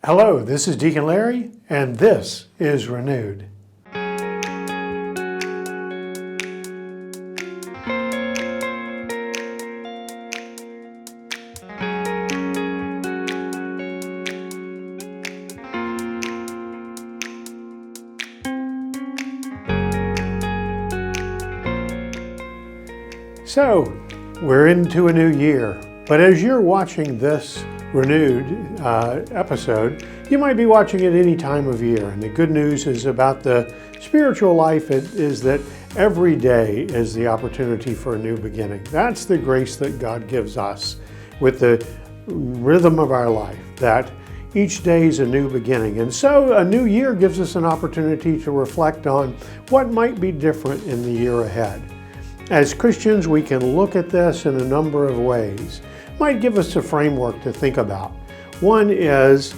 Hello, this is Deacon Larry, and this is Renewed. So, we're into a new year, but as you're watching this Renewed episode, you might be watching it any time of year. And the good news is about the spiritual life is that every day is the opportunity for a new beginning. That's the grace that God gives us with the rhythm of our life, that each day is a new beginning. And so a new year gives us an opportunity to reflect on what might be different in the year ahead. As Christians, we can look at this in a number of ways. It might give us a framework to think about. One is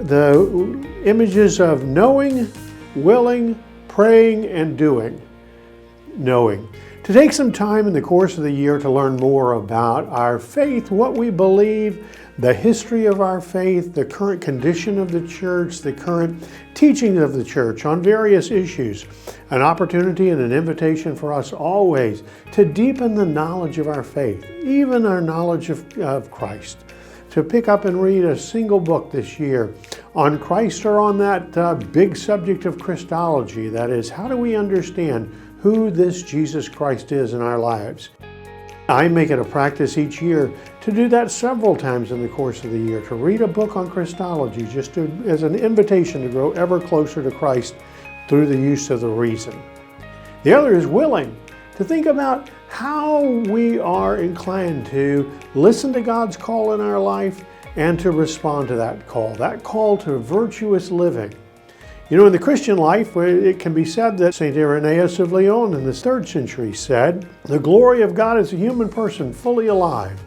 the images of knowing, willing, praying, and doing. Knowing. To take some time in the course of the year to learn more about our faith, what we believe, the history of our faith, the current condition of the church, the current teaching of the church on various issues. An opportunity and an invitation for us always to deepen the knowledge of our faith, even our knowledge of Christ. To pick up and read a single book this year on Christ or on that big subject of Christology, that is, how do we understand who this Jesus Christ is in our lives? I make it a practice each year to do that several times in the course of the year, to read a book on Christology, as an invitation to grow ever closer to Christ through the use of the reason. The other is willing, to think about how we are inclined to listen to God's call in our life and to respond to that call to virtuous living. You know, in the Christian life, it can be said that St. Irenaeus of Lyon in the 3rd century said, "The glory of God is a human person fully alive.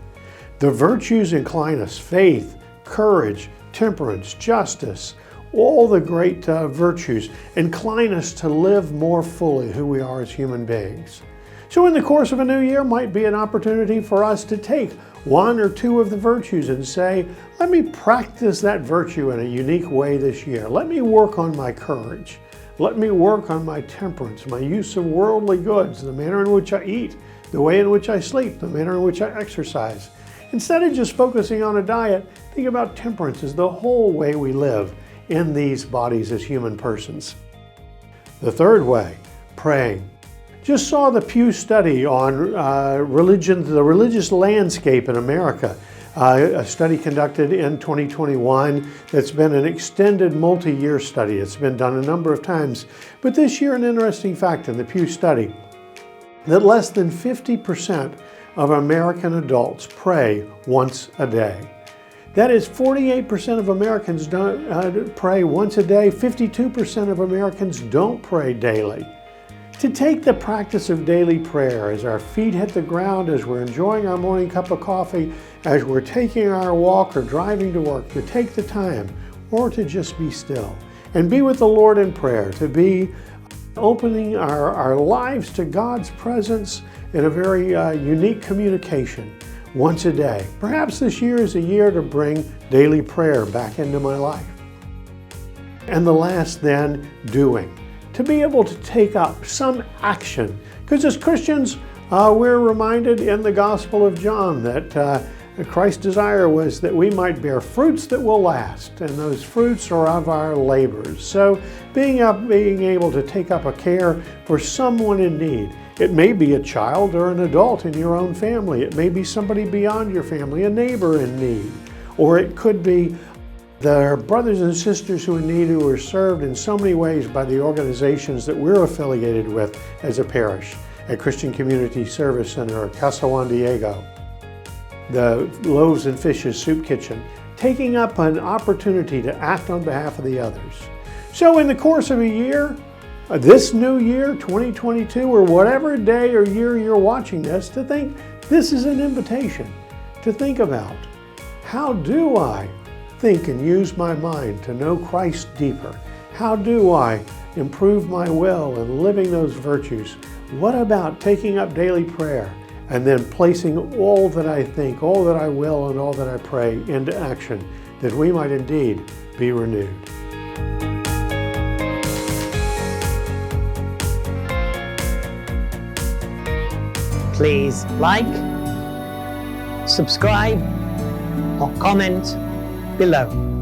The virtues incline us, faith, courage, temperance, justice, all the great virtues incline us to live more fully who we are as human beings." So in the course of a new year might be an opportunity for us to take one or two of the virtues and say, let me practice that virtue in a unique way this year. Let me work on my courage. Let me work on my temperance, my use of worldly goods, the manner in which I eat, the way in which I sleep, the manner in which I exercise. Instead of just focusing on a diet, think about temperance as the whole way we live in these bodies as human persons. The third way, praying. Just saw the Pew study on religion, the religious landscape in America, a study conducted in 2021 that's been an extended multi-year study. It's been done a number of times. But this year, an interesting fact in the Pew study, that less than 50% of American adults pray once a day. That is, 48% of Americans don't pray once a day, 52% of Americans don't pray daily. To take the practice of daily prayer as our feet hit the ground, as we're enjoying our morning cup of coffee, as we're taking our walk or driving to work, to take the time or to just be still and be with the Lord in prayer, to be opening our lives to God's presence in a very unique communication once a day. Perhaps this year is a year to bring daily prayer back into my life. And the last then, doing. To be able to take up some action. Because as Christians, we're reminded in the Gospel of John that Christ's desire was that we might bear fruits that will last, and those fruits are of our labors. So being able to take up a care for someone in need. It may be a child or an adult in your own family. It may be somebody beyond your family, a neighbor in need. Or it could be the brothers and sisters who are in need, who are served in so many ways by the organizations that we're affiliated with as a parish, at Christian Community Service Center or Casa Juan Diego, the Loaves and Fishes Soup Kitchen, taking up an opportunity to act on behalf of the others. So in the course of a year, this new year, 2022, or whatever day or year you're watching this, to think this is an invitation to think about, how do I think and use my mind to know Christ deeper? How do I improve my will and living those virtues? What about taking up daily prayer and then placing all that I think, all that I will, and all that I pray into action that we might indeed be renewed. Please like, subscribe, or comment below.